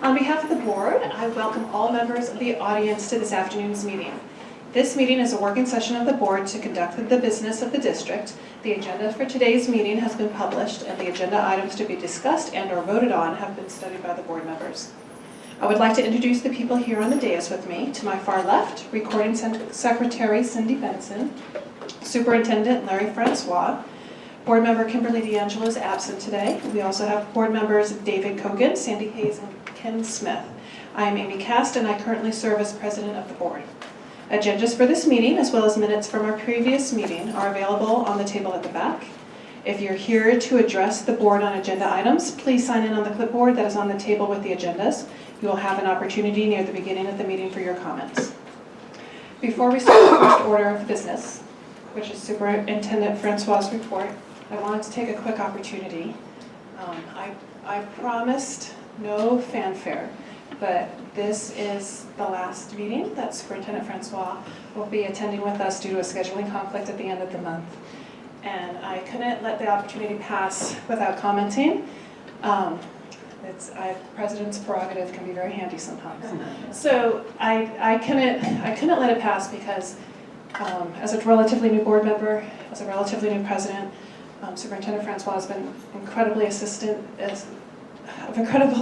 On behalf of the board, I welcome all members of the audience to this afternoon's meeting. This meeting is a working session of the board to conduct the business of the district. The agenda for today's meeting has been published, and the agenda items to be discussed and or voted on have been studied by the board members. I would like to introduce the people here on the dais with me. To my far left, Recording Secretary Cindy Benson, Superintendent Larry Francois. Board member Kimberly D'Angelo is absent today. We also have board members David Kogan, Sandy Hayes, and Ken Smith. I am Amy Cast, and I currently serve as president of the board. Agendas for this meeting, as well as minutes from our previous meeting, are available on the table at the back. If you're here to address the board on agenda items, please sign in on the clipboard that is on the table with the agendas. You will have an opportunity near the beginning of the meeting for your comments. Before we start the first order of business, which is Superintendent Francois' report, I wanted to take a quick opportunity. I promised no fanfare, but this is the last meeting that Superintendent Francois will be attending with us due to a scheduling conflict at the end of the month. And I couldn't let the opportunity pass without commenting. President's prerogative can be very handy sometimes. So I couldn't let it pass because as a relatively new board member, as a relatively new president, Superintendent Francois has been incredible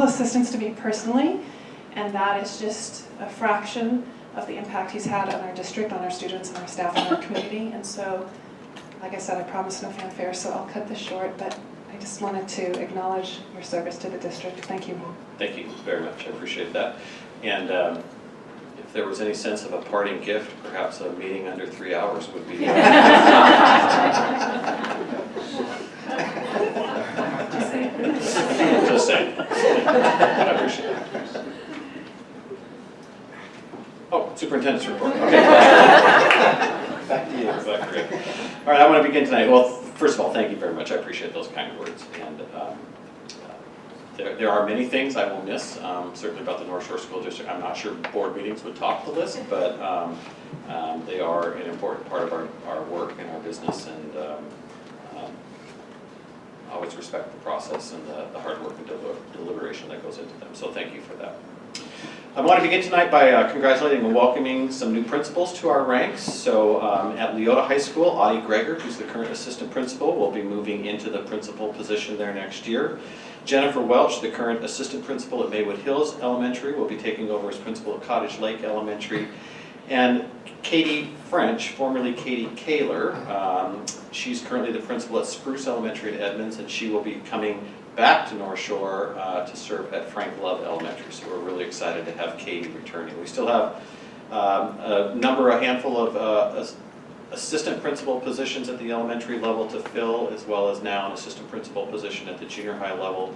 assistance to me personally, and that is just a fraction of the impact he's had on our district, on our students, and our staff, and our community. And so, like I said, I promised no fanfare, so I'll cut this short, but I just wanted to acknowledge your service to the district. Thank you. Thank you very much. I appreciate that. And if there was any sense of a parting gift, perhaps a meeting under 3 hours would be. Just saying. I appreciate it. Oh, superintendent's report. Okay. Back to you. Great. All right, I want to begin tonight. Well, first of all, thank you very much. I appreciate those kind words. And there are many things I will miss, certainly about the Northshore School District. I'm not sure board meetings would top the list, but they are an important part of our work and our business, and I always respect the process and the hard work and deliberation that goes into them. So thank you for that. I want to begin tonight by congratulating and welcoming some new principals to our ranks. So at Leota High School, Audie Greger, who's the current assistant principal, will be moving into the principal position there next year. Jennifer Welch, the current assistant principal at Maywood Hills Elementary, will be taking over as principal at Cottage Lake Elementary. And Katie French, formerly Katie Kaler, she's currently the principal at Spruce Elementary in Edmonds, and she will be coming back to North Shore to serve at Frank Love Elementary. So we're really excited to have Katie returning. We still have a handful of assistant principal positions at the elementary level to fill, as well as now an assistant principal position at the junior high level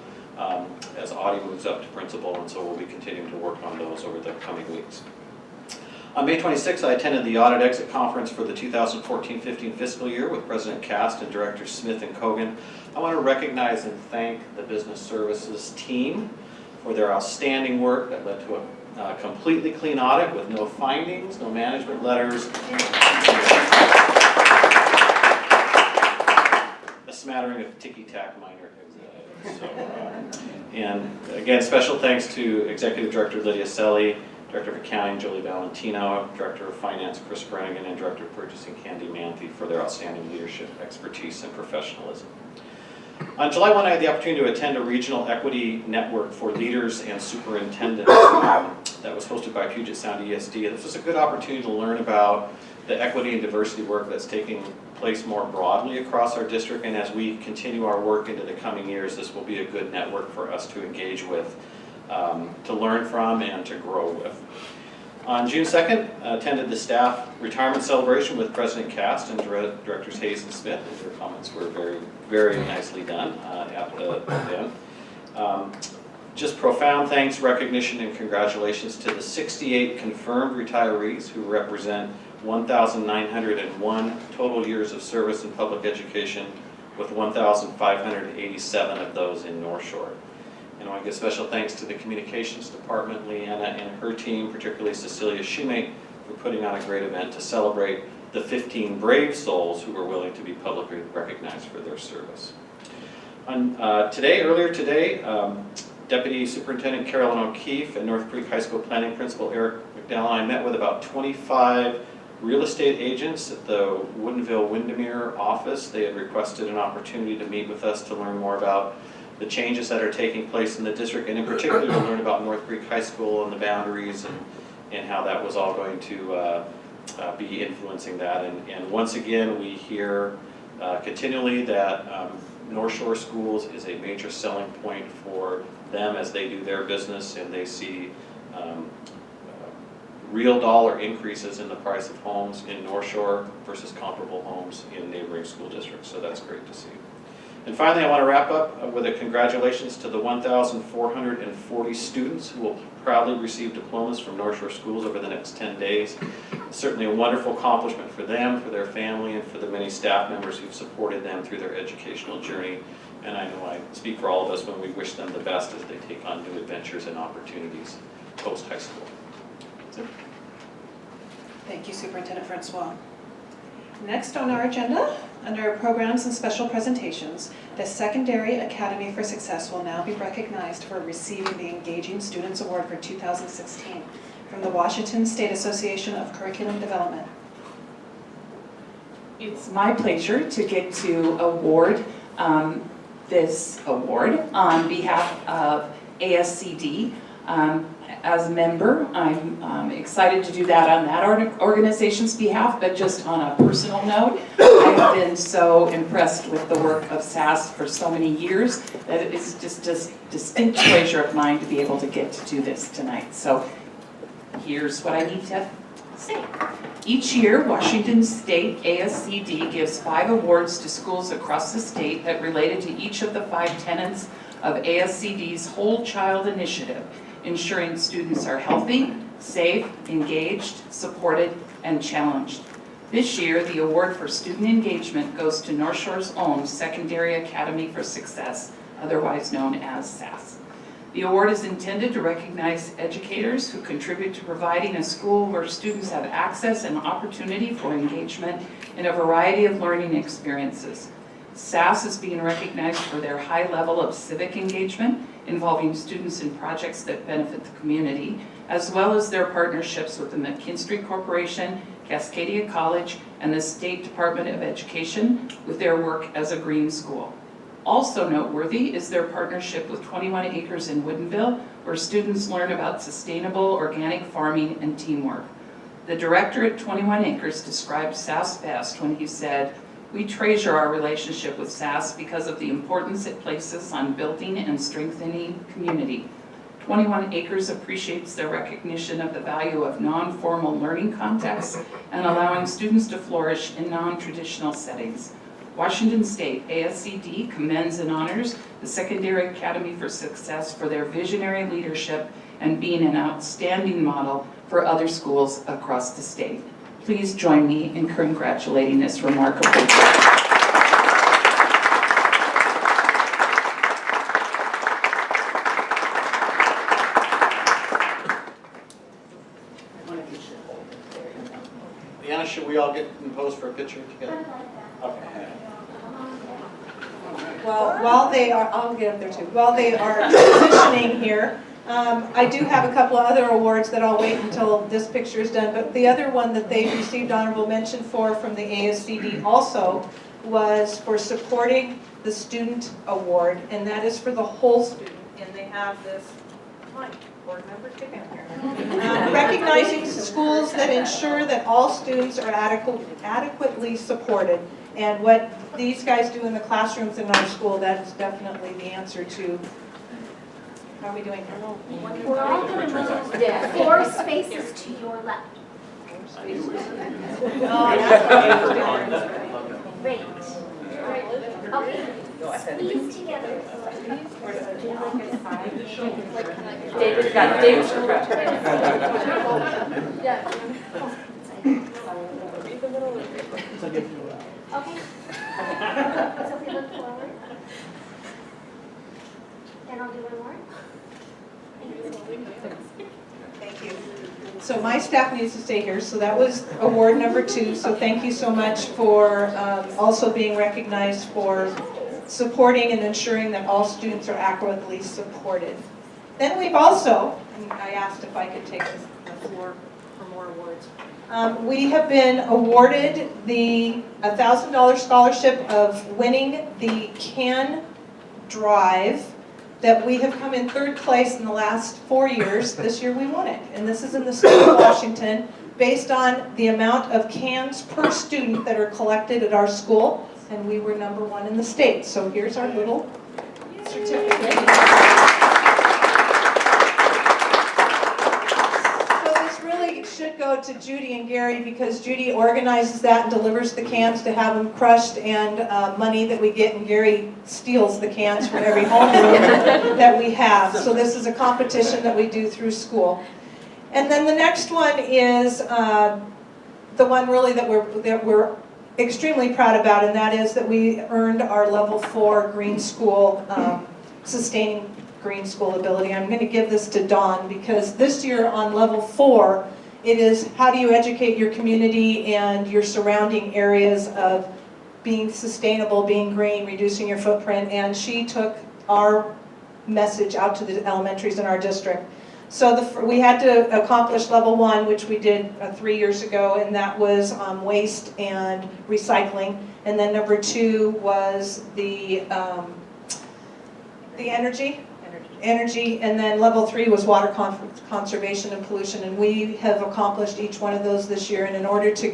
as Audie moves up to principal, and so we'll be continuing to work on those over the coming weeks. On May 26th, I attended the Audit Exit Conference for the 2014-15 fiscal year with President Cast and Directors Smith and Kogan. I want to recognize and thank the Business Services team for their outstanding work that led to a completely clean audit with no findings, no management letters, a smattering of ticky-tack minor things. And again, special thanks to Executive Director Lydia Selly, Director of Accounting Julie Valentino, Director of Finance Chris Brannigan, and Director of Purchasing Candy Manthe for their outstanding leadership, expertise, and professionalism. On July 1, I had the opportunity to attend a regional equity network for leaders and superintendents that was hosted by Puget Sound ESD. This was a good opportunity to learn about the equity and diversity work that's taking place more broadly across our district, and as we continue our work into the coming years, this will be a good network for us to engage with, to learn from, and to grow with. On June 2nd, I attended the staff retirement celebration with President Cast and Directors Hayes and Smith, and their comments were very, very nicely done at the event. Just profound thanks, recognition, and congratulations to the 68 confirmed retirees who represent 1,901 total years of service in public education, with 1,587 of those in North Shore. And I want to give special thanks to the Communications Department, Leanna and her team, particularly Cecilia Shoemate, for putting on a great event to celebrate the 15 brave souls who were willing to be publicly recognized for their service. Earlier today, Deputy Superintendent Carolyn O'Keefe and North Creek High School Planning Principal Eric McDowell and I met with about 25 real estate agents at the Woodinville Windermere office. They had requested an opportunity to meet with us to learn more about the changes that are taking place in the district, and in particular to learn about North Creek High School and the boundaries and how that was all going to be influencing that. And once again, we hear continually that Northshore Schools is a major selling point for them as they do their business, and they see real dollar increases in the price of homes in Northshore versus comparable homes in neighboring school districts. So that's great to see. And finally, I want to wrap up with a congratulations to the 1,440 students who will proudly receive diplomas from Northshore Schools over the next 10 days. It's certainly a wonderful accomplishment for them, for their family, and for the many staff members who've supported them through their educational journey. And I know I speak for all of us when we wish them the best as they take on new adventures and opportunities post-high school. Thank you, Superintendent Francois. Next on our agenda, under programs and special presentations, the Secondary Academy for Success will now be recognized for receiving the Engaging Students Award for 2016 from the Washington State Association of Curriculum Development. It's my pleasure to get to award this award on behalf of ASCD. As a member, I'm excited to do that on that organization's behalf, but just on a personal note, I've been so impressed with the work of SAS for so many years that it is just a distinct pleasure of mine to be able to get to do this tonight. So here's what I need to say. Each year, Washington State ASCD gives 5 awards to schools across the state that related to each of the 5 tenets of ASCD's Whole Child Initiative, ensuring students are healthy, safe, engaged, supported, and challenged. This year, the award for student engagement goes to Northshore's own Secondary Academy for Success, otherwise known as SAS. The award is intended to recognize educators who contribute to providing a school where students have access and opportunity for engagement in a variety of learning experiences. SAS is being recognized for their high level of civic engagement, involving students in projects that benefit the community, as well as their partnerships with the McKinstry Corporation, Cascadia College, and the State Department of Education with their work as a green school. Also noteworthy is their partnership with 21 Acres in Woodinville, where students learn about sustainable organic farming and teamwork. The director at 21 Acres described SAS best when he said, "We treasure our relationship with SAS because of the importance it places on building and strengthening community. 21 Acres appreciates their recognition of the value of non-formal learning contexts and allowing students to flourish in non-traditional settings. Washington State ASCD commends and honors the Secondary Academy for Success for their visionary leadership and being an outstanding model for other schools across the state." Please join me in congratulating this remarkable group. Leanna, should we all get in pose for a picture together? Okay. Well, while they are, I'll get up there too. While they are positioning here, I do have a couple of other awards that I'll wait until this picture is done, but the other one that they received honorable mention for from the ASCD also was for supporting the student award, and that is for the whole student, and they have this board member kick in here. Recognizing schools that ensure that all students are adequately supported, and what these guys do in the classrooms in our school, that is definitely the answer to. How are we doing? We're all going to move 4 spaces to your left. Oh, Great. Okay. Squeeze together. David got David's Okay. Sophie, look forward. Then I'll do one more. thank you. So my staff needs to stay here, so that was award number 2. So thank you so much for also being recognized for supporting and ensuring that all students are adequately supported. Then we've also, and I asked if I could take the floor for more awards. We have been awarded the $1,000 scholarship of winning the CAN Drive that we have come in 3rd place in the last 4 years. This year we won it, and this is in the state of Washington, based on the amount of cans per student that are collected at our school, and we were #1 in the state. So here's our little certificate. So this really should go to Judy and Gary, because Judy organizes that and delivers the cans to have them crushed, and money that we get, and Gary steals the cans from every homeroom that we have. So this is a competition that we do through school. And then the next one is the one really that we're extremely proud about, and that is that we earned our level 4 green school, sustaining green school ability. I'm going to give this to Dawn, because this year on level 4, it is how do you educate your community and your surrounding areas of being sustainable, being green, reducing your footprint, and she took our message out to the elementaries in our district. So we had to accomplish level 1, which we did 3 years ago, and that was waste and recycling. And then number 2 was the energy, and then level 3 was water conservation and pollution. And we have accomplished each one of those this year. And in order to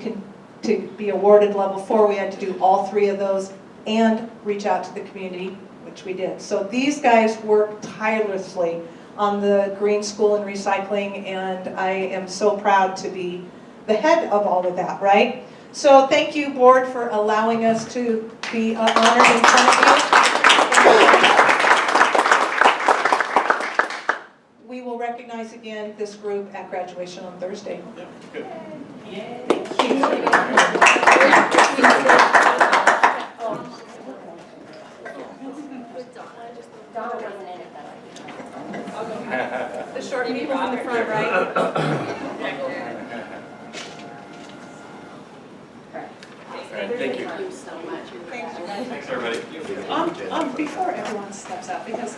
be awarded level 4, we had to do all 3 of those and reach out to the community, which we did. So these guys work tirelessly on the green school and recycling, and I am so proud to be the head of all of that, right? So thank you, board, for allowing us to be honored in front of you. We will recognize again this group at graduation on Thursday. Yeah, good. Yay. Donna wasn't in it though. The short people in the front, right? Thank you. Thank you so much. Thanks, everybody. Before everyone steps out, because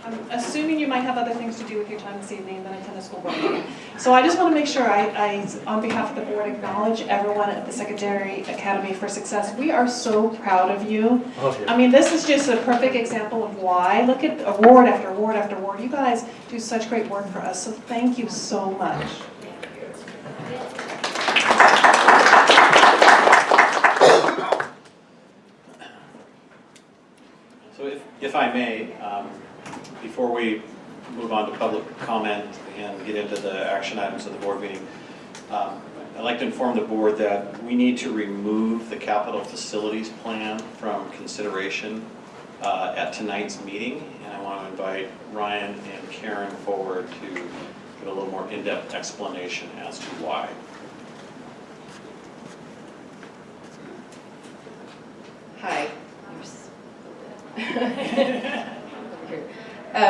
I'm assuming you might have other things to do with your time this evening than attend a school board meeting. So I just want to make sure I, on behalf of the board, acknowledge everyone at the Secondary Academy for Success. We are so proud of you. I mean, this is just a perfect example of why. Look at award after award after award. You guys do such great work for us, so thank you so much. So if I may, before we move on to public comment and get into the action items of the board meeting, I'd like to inform the board that we need to remove the capital facilities plan from consideration at tonight's meeting, and I want to invite Ryan and Karen forward to give a little more in-depth explanation as to why. Hi.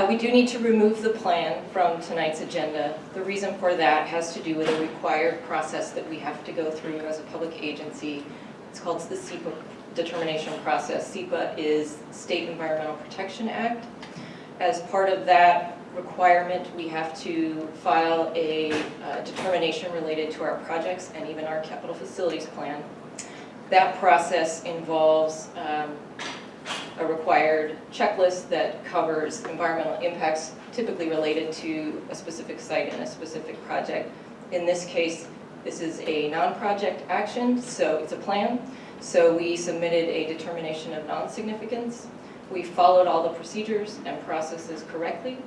We do need to remove the plan from tonight's agenda. The reason for that has to do with a required process that we have to go through as a public agency. It's called the SEPA determination process. SEPA is State Environmental Protection Act. As part of that requirement, we have to file a determination related to our projects and even our capital facilities plan. That process involves a required checklist that covers environmental impacts typically related to a specific site and a specific project. In this case, this is a non-project action, so it's a plan. So we submitted a determination of non-significance. We followed all the procedures and processes correctly.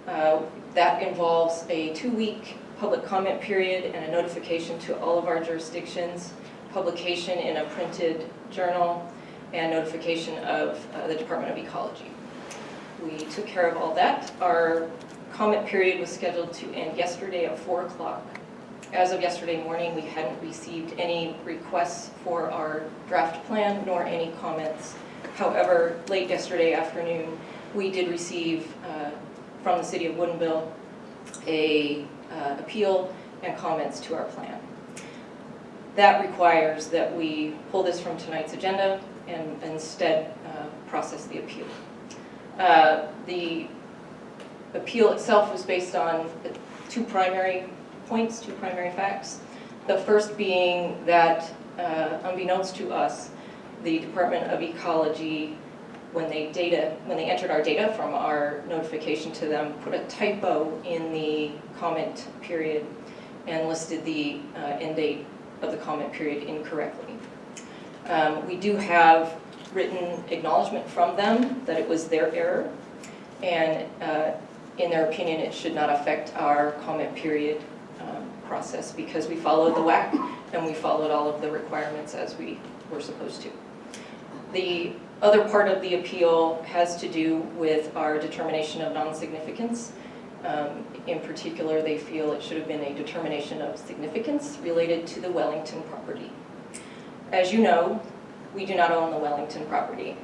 That involves a 2-week public comment period and a notification to all of our jurisdictions, publication in a printed journal, and notification of the Department of Ecology. We took care of all that. Our comment period was scheduled to end yesterday at 4 o'clock. As of yesterday morning, we hadn't received any requests for our draft plan nor any comments. However, late yesterday afternoon, we did receive from the City of Woodinville a appeal and comments to our plan. That requires that we pull this from tonight's agenda and instead process the appeal. The appeal itself was based on two primary points, two primary facts. The first being that, unbeknownst to us, the Department of Ecology, when they entered our data from our notification to them, put a typo in the comment period and listed the end date of the comment period incorrectly. We do have written acknowledgement from them that it was their error, and in their opinion, it should not affect our comment period process because we followed the WAC and we followed all of the requirements as we were supposed to. The other part of the appeal has to do with our determination of non-significance. In particular, they feel it should have been a determination of significance related to the Wellington property. As you know, we do not own the Wellington property,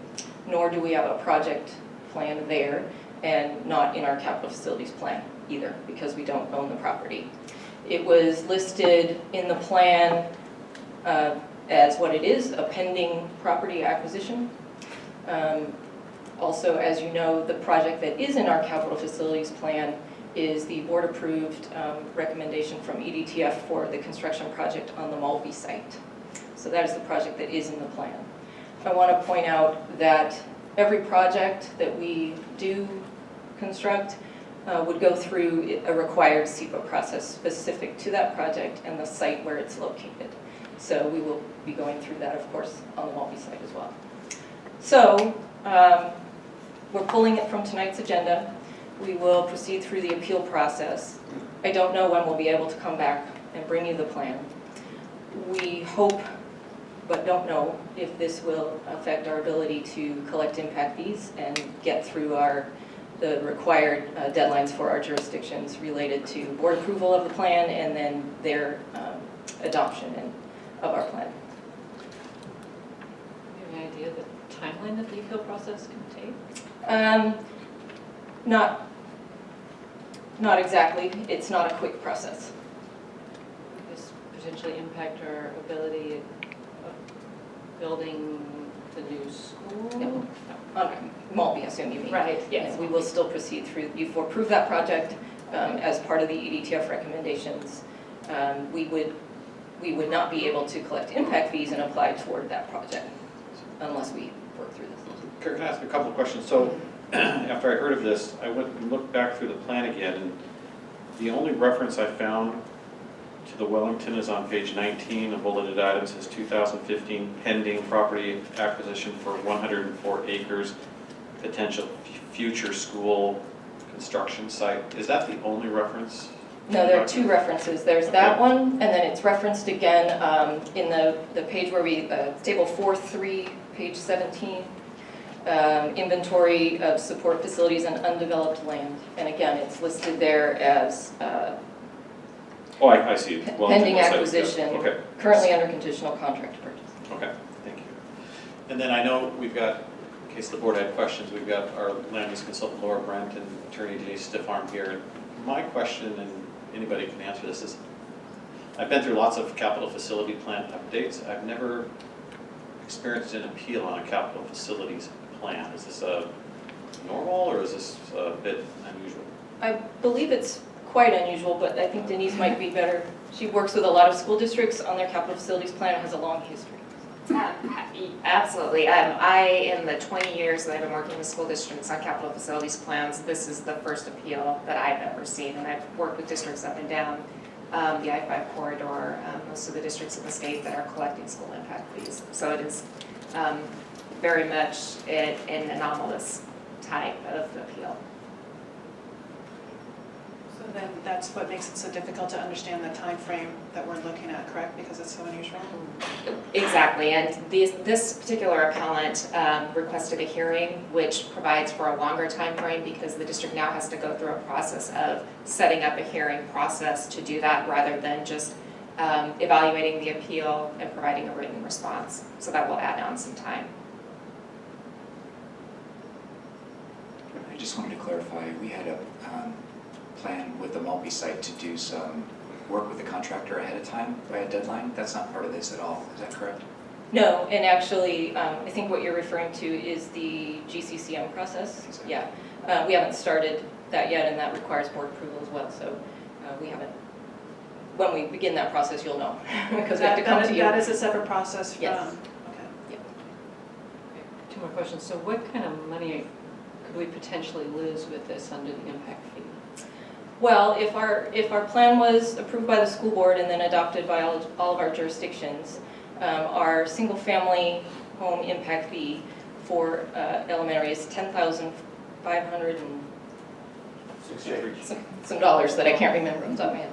nor do we have a project plan there, and not in our capital facilities plan either, because we don't own the property. It was listed in the plan as what it is, a pending property acquisition. Also, as you know, the project that is in our capital facilities plan is the board-approved recommendation from EDTF for the construction project on the Mulvey site. So that is the project that is in the plan. I want to point out that every project that we do construct would go through a required SEPA process specific to that project and the site where it's located. So we will be going through that, of course, on the Mulvey site as well. So we're pulling it from tonight's agenda. We will proceed through the appeal process. I don't know when we'll be able to come back and bring you the plan. We hope, but don't know, if this will affect our ability to collect impact fees and get through the required deadlines for our jurisdictions related to board approval of the plan and then their adoption of our plan. Do you have any idea the timeline that the appeal process can take? Not exactly. It's not a quick process. Would this potentially impact our ability of building the new school? No. Mulvey, I assume you mean. Right, Yes, we will still proceed through, you've approved that project as part of the EDTF recommendations. We would not be able to collect impact fees and apply toward that project unless we work through this. Can I ask a couple of questions? So after I heard of this, I went and looked back through the plan again, and the only reference I found to the Wellington is on page 19 of bulleted items, says 2015 pending property acquisition for 104 acres, potential future school construction site. Is that the only reference? No, there are two references. There's that Okay. one, and then it's referenced again in the page where we, table 4.3, page 17, inventory of support facilities and undeveloped land. And again, it's listed there as Oh, I see. Wellington pending site, yeah. acquisition, Okay. currently under conditional contract to purchase. Okay, thank you. And then I know we've got, in case the board had questions, we've got our land use consultant Laura Brent and attorney Denise Stiffarm here. My question, and anybody can answer this, is I've been through lots of capital facility plan updates. I've never experienced an appeal on a capital facilities plan. Is this a normal or is this a bit unusual? I believe it's quite unusual, but I think Denise might be better. She works with a lot of school districts on their capital facilities plan and has a long history. Absolutely. I, in the 20 years that I've been working with school districts on capital facilities plans, this is the first appeal that I've ever seen. And I've worked with districts up and down the I-5 corridor, most of the districts in the state that are collecting school impact fees. So it is very much an anomalous type of appeal. So then that's what makes it so difficult to understand the time frame that we're looking at, correct? Because it's so unusual? Exactly, and this particular appellant requested a hearing, which provides for a longer time frame because the district now has to go through a process of setting up a hearing process to do that rather than just evaluating the appeal and providing a written response. So that will add on some time. I just wanted to clarify, we had a plan with the Mulvey site to do some work with the contractor ahead of time by a deadline. That's not part of this at all, is that correct? No, and actually, I think what you're referring to is the GCCM process. Exactly. Yeah, we haven't started that yet, and that requires board approval as well, so we haven't. When we begin that process, you'll know, because we have to come to you. That is a separate process from, Yes. okay. Two more questions. So what kind of money could we potentially lose with this under the impact fee? Well, if our plan was approved by the school board and then adopted by all of our jurisdictions, our single-family home impact fee for elementary is $10,500 and some dollars that I can't remember on the top of my head.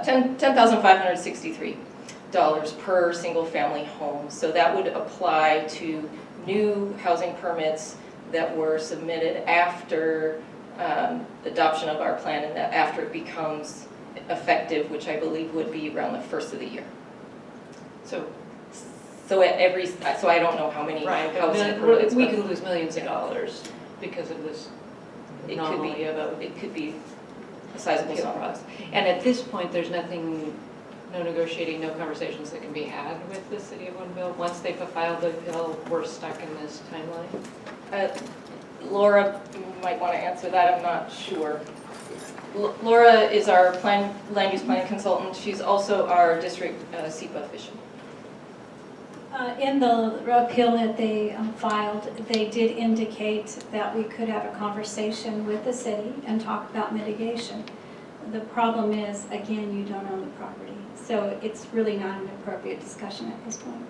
$10,563 per single-family home. So that would apply to new housing permits that were submitted after adoption of our plan, and that after it becomes effective, which I believe would be around the first of the year. So, So I don't know how many right, housing but permits. we but could lose millions of dollars because of this It could anomaly be, of a it could be a sizable appeal sum. process. And at this point, there's nothing, no negotiating, no conversations that can be had with the city of Woodinville? Once they've filed the appeal, we're stuck in this timeline? Laura might want to answer that, I'm not sure. Laura is our land use planning consultant. She's also our district SEPA official. In the appeal that they filed, they did indicate that we could have a conversation with the city and talk about mitigation. The problem is, again, you don't own the property, so it's really not an appropriate discussion at this point.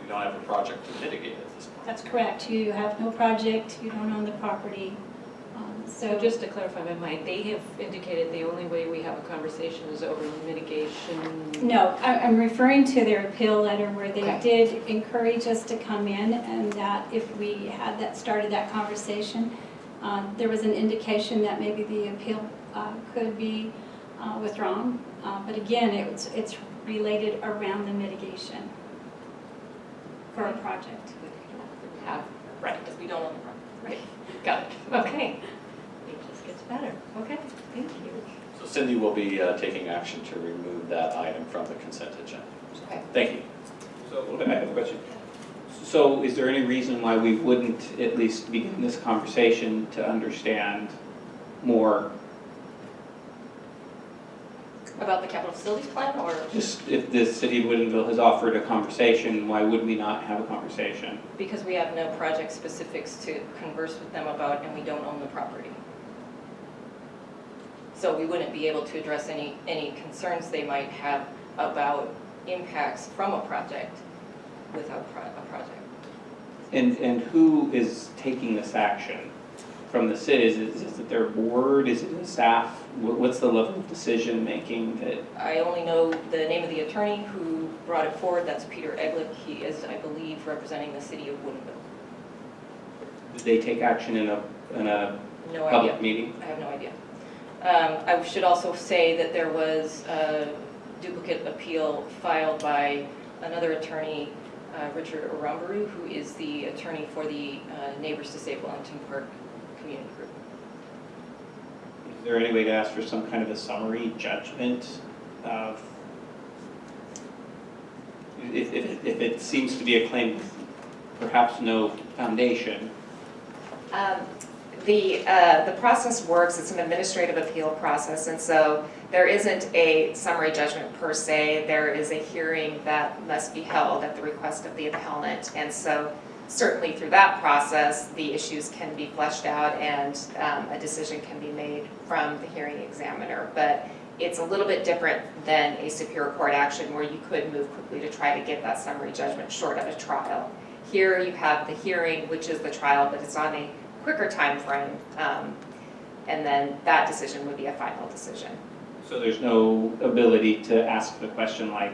We don't have a project to mitigate at this point. That's correct. You have no project, you don't own the property. So just to clarify my mind, they have indicated the only way we have a conversation is over mitigation? No, I'm referring to their appeal letter where they Okay. did encourage us to come in, and that if we had started that conversation, there was an indication that maybe the appeal could be withdrawn. But again, it's related around the mitigation for a project. Right, Because we don't own the property. right, got it, okay. It just gets better, okay, thank you. So Cindy will be taking action to remove that item from the consent agenda. Okay. Thank you. So, I have a question. So is there any reason why we wouldn't at least begin this conversation to understand more? About the capital facilities plan, or Just if the city of Woodinville has offered a conversation, why would we not have a conversation? because we have no project specifics to converse with them about and we don't own the property. So we wouldn't be able to address any concerns they might have about impacts from a project without a project. And who is taking this action from the city? Is it their board? Is it the staff? What's the level of decision making that? I only know the name of the attorney who brought it forward. That's Peter Eglick. He is, I believe, representing the city of Woodinville. Did they take action in a No idea. public meeting? I have no idea. I should also say that there was a duplicate appeal filed by another attorney, Richard Aramburu, who is the attorney for the Neighbors to Save Wellington Park community group. Is there any way to ask for some kind of a summary judgment of, if it seems to be a claim with perhaps no foundation? The process works, it's an administrative appeal process, and so there isn't a summary judgment per se. There is a hearing that must be held at the request of the appellant, and so certainly through that process, the issues can be fleshed out and a decision can be made from the hearing examiner. But it's a little bit different than a Superior Court action where you could move quickly to try to get that summary judgment short of a trial. Here you have the hearing, which is the trial, but it's on a quicker time frame, and then that decision would be a final decision. So there's no ability to ask the question like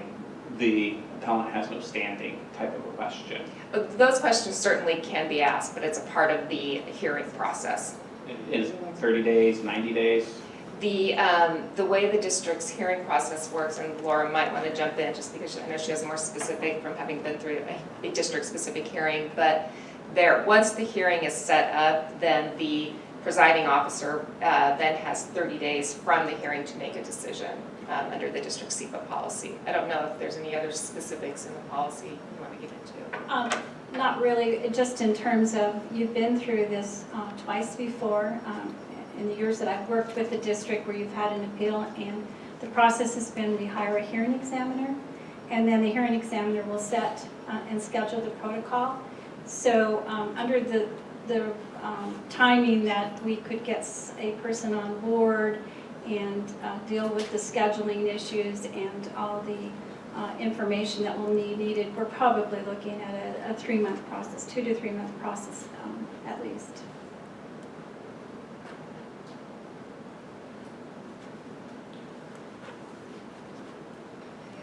the appellant has no standing type of a question? Those questions certainly can be asked, but it's a part of the hearing process. Is it like 30 days, 90 days? The way the district's hearing process works, and Laura might want to jump in just because I know she has more specific from having been through a district-specific hearing, but once the hearing is set up, then the presiding officer then has 30 days from the hearing to make a decision. under the district SEPA policy. I don't know if there's any other specifics in the policy you want to get into. Not really, just in terms of, you've been through this twice before, in the years that I've worked with the district where you've had an appeal, and the process has been we hire a hearing examiner, and then the hearing examiner will set and schedule the protocol. So under the timing that we could get a person on board and deal with the scheduling issues and all the information that will be needed, we're probably looking at a 3-month process, 2 to 3 month process at least.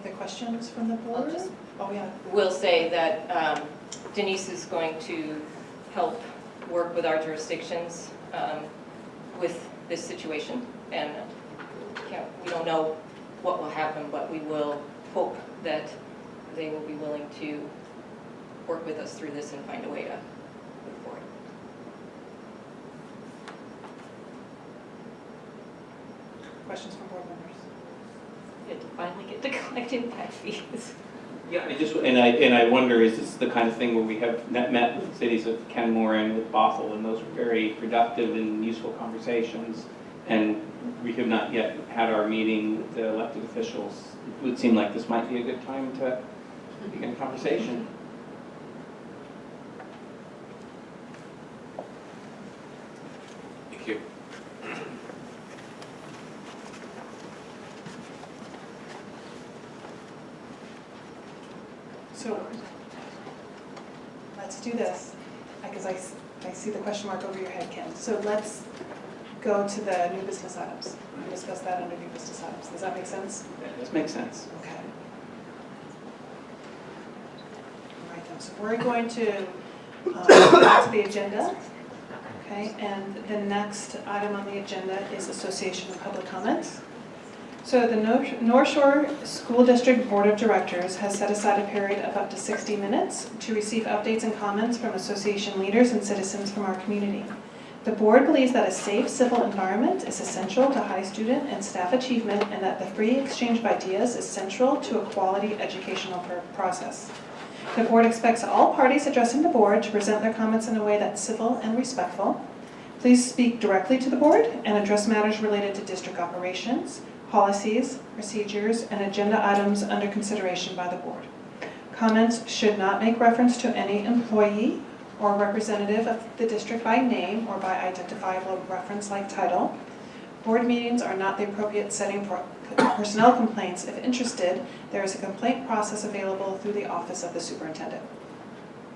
Any other questions from the board? I'll just- Oh, yeah. Will say that Denise is going to help work with our jurisdictions with this situation, and we don't know what will happen, but we will hope that they will be willing to work with us through this and find a way to move forward. Questions from board members? Get to finally get to collect impact fees. Yeah, I wonder, is this the kind of thing where we have met with cities of Kenmore and with Bothell, and those were very productive and useful conversations, and we have not yet had our meeting with the elected officials. It would seem like this might be a good time to begin a conversation. Thank you. So let's do this, because I see the question mark over your head, Ken. So let's go to the new business items and discuss that under new business items. Does that make sense? That does make sense. Okay. All right, then, so we're going to go to the agenda. Okay, and the next item on the agenda is association and public comments. So the Northshore School District Board of Directors has set aside a period of up to 60 minutes to receive updates and comments from association leaders and citizens from our community. The board believes that a safe civil environment is essential to high student and staff achievement, and that the free exchange of ideas is central to a quality educational process. The board expects all parties addressing the board to present their comments in a way that's civil and respectful. Please speak directly to the board and address matters related to district operations, policies, procedures, and agenda items under consideration by the board. Comments should not make reference to any employee or representative of the district by name or by identifiable reference like title. Board meetings are not the appropriate setting for personnel complaints. If interested, there is a complaint process available through the Office of the Superintendent.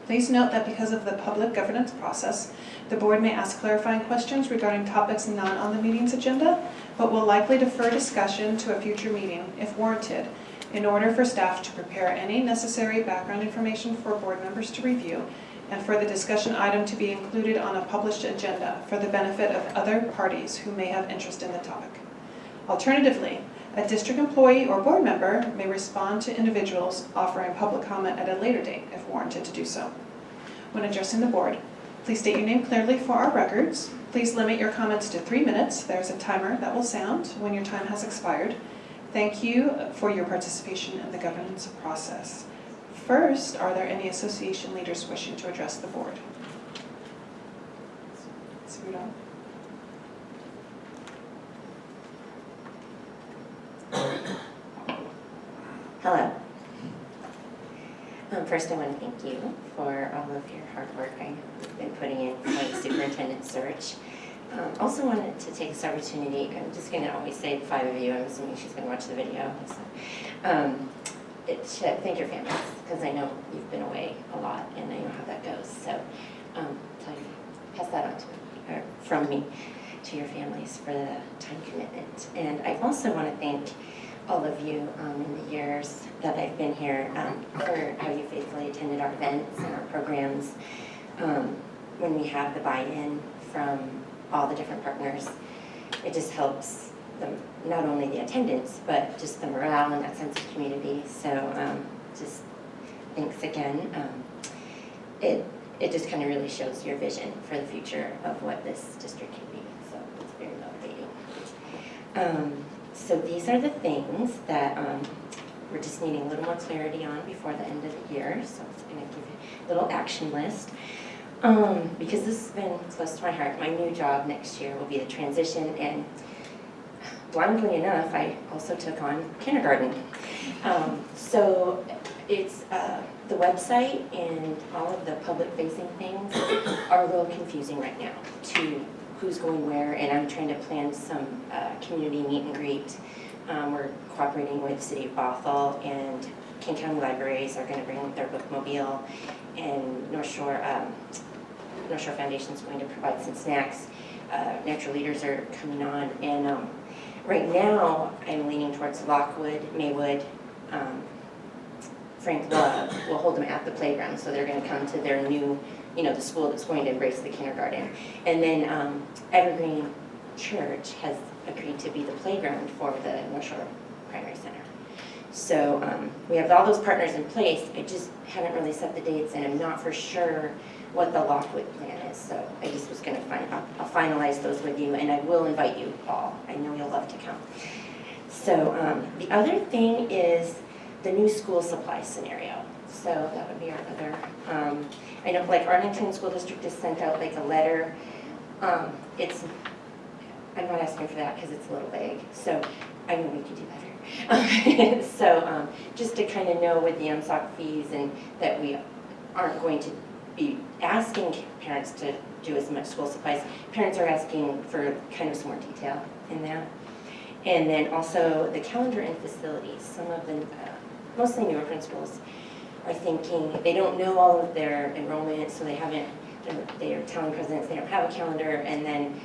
Please note that because of the public governance process, the board may ask clarifying questions regarding topics not on the meeting's agenda, but will likely defer discussion to a future meeting if warranted, in order for staff to prepare any necessary background information for board members to review, and for the discussion item to be included on a published agenda for the benefit of other parties who may have interest in the topic. Alternatively, a district employee or board member may respond to individuals offering public comment at a later date if warranted to do so. When addressing the board, please state your name clearly for our records. Please limit your comments to 3 minutes. There's a timer that will sound when your time has expired. Thank you for your participation in the governance process. First, are there any association leaders wishing to address the board? Sarudo? Hello. First, I want to thank you for all of your hard work I've been putting in for the superintendent search. Also wanted to take this opportunity, I'm just going to always say the 5 of you, I'm assuming she's going to watch the video. So, to thank your families, because I know you've been away a lot and I know how that goes. So pass that on to me, or from me to your families for the time commitment. And I also want to thank all of you in the years that I've been here for how you faithfully attended our events and our programs. When we have the buy-in from all the different partners, it just helps them, not only the attendance, but just the morale and that sense of community. So just thanks again. It just kind of really shows your vision for the future of what this district can be. So it's very motivating. So these are the things that we're just needing a little more clarity on before the end of the year. So it's going to give you a little action list. Because this has been close to my heart. My new job next year will be the transition, and blindly enough, I also took on kindergarten. So it's the website and all of the public-facing things are a little confusing right now to who's going where, and I'm trying to plan some community meet and greet. We're cooperating with the City of Bothell, and King County Libraries are going to bring their bookmobile, and Northshore Foundation is going to provide some snacks. Natural Leaders are coming on, and right now I'm leaning towards Lockwood, Maywood, Frank Love. We'll hold them at the playground, so they're going to come to their new, the school that's going to embrace the kindergarten. And then Evergreen Church has agreed to be the playground for the North Shore Primary Center. So we have all those partners in place. I just haven't really set the dates, and I'm not for sure what the Lockwood plan is. So I just was going to I'll finalize those with you, and I will invite you all. I know you'll love to come. So the other thing is the new school supply scenario. So that would be our other, I know like Arlington School District has sent out like a letter. I'm not asking for that because it's a little vague. So I know we could do better. So just to kind of know with the MSOC fees, and that we aren't going to be asking parents to do as much school supplies. Parents are asking for kind of some more detail in that. And then also the calendar and facilities. Some of the, mostly newer principals are thinking, they don't know all of their enrollment, so they are telling presidents they don't have a calendar, and then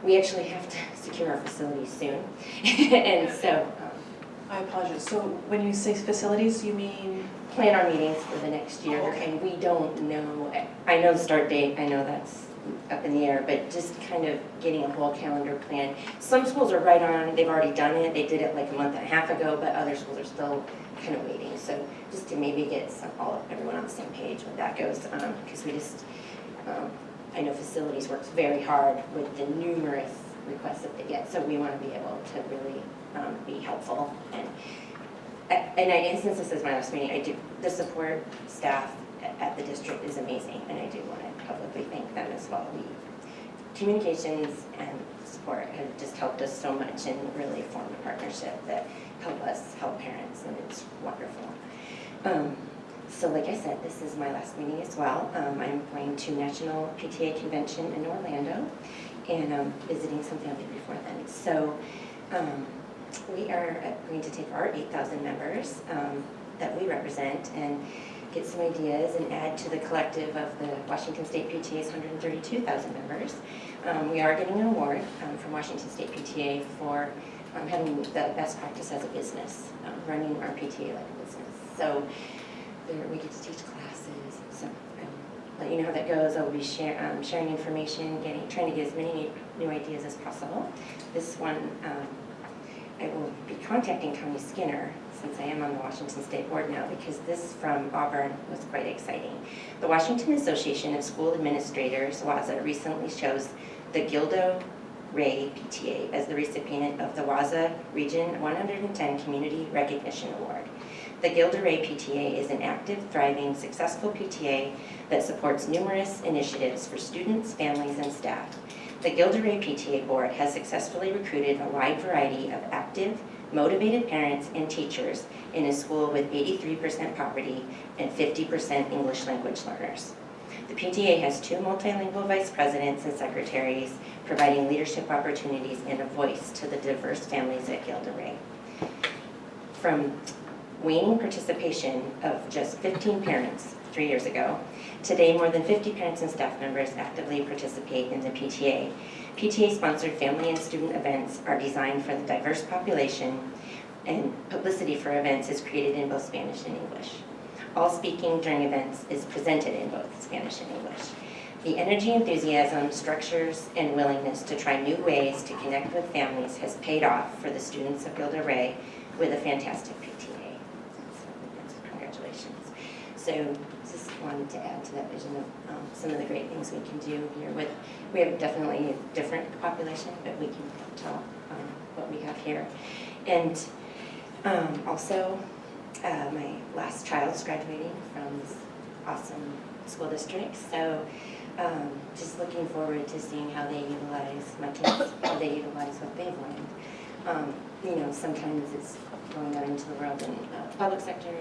we actually have to secure our facilities soon. And so. I apologize. So when you say facilities, you mean? Plan our meetings for the next year, okay. And we don't know, I know the start date, I know that's up in the air, but just kind of getting a whole calendar plan. Some schools are right on, they've already done it, they did it like a month and a half ago, but other schools are still kind of waiting. So just to maybe get everyone on the same page when that goes, because we just, I know facilities works very hard with the numerous requests that they get, so we want to be able to really be helpful. And since this is my last meeting, the support staff at the district is amazing, and I do want to publicly thank them as well. Communications and support have just helped us so much and really formed a partnership that help us help parents, and it's wonderful. So like I said, this is my last meeting as well. I'm going to National PTA Convention in Orlando, and visiting some family before then. So we are going to take our 8,000 members that we represent and get some ideas and add to the collective of the Washington State PTA's 132,000 members. We are getting an award from Washington State PTA for having the best practice as a business, running our PTA like a business. So we get to teach classes. So let you know how that goes. I'll be sharing information, trying to get as many new ideas as possible. This one, I will be contacting Tony Skinner, since I am on the Washington State Board now, because this from Auburn was quite exciting. The Washington Association of School Administrators, WASA, recently chose the Gildo Ray PTA as the recipient of the WASA Region 110 Community Recognition Award. The Gilda Ray PTA is an active, thriving, successful PTA that supports numerous initiatives for students, families, and staff. The Gilda Ray PTA Board has successfully recruited a wide variety of active, motivated parents and teachers in a school with 83% poverty and 50% English language learners. The PTA has 2 multilingual vice presidents and secretaries, providing leadership opportunities and a voice to the diverse families at Gilda Ray. From waning participation of just 15 parents 3 years ago, today more than 50 parents and staff members actively participate in the PTA. PTA-sponsored family and student events are designed for the diverse population, and publicity for events is created in both Spanish and English. All speaking during events is presented in both Spanish and English. The energy, enthusiasm, structures, and willingness to try new ways to connect with families has paid off for the students of Gilda Ray with a fantastic PTA. So, congratulations. So just wanted to add to that vision of some of the great things we can do here. We have definitely a different population, but we can tell what we have here. And also, my last child is graduating from this awesome school district, so just looking forward to seeing how they utilize my kids, how they utilize what they've learned. You know, sometimes it's going out into the world in public sector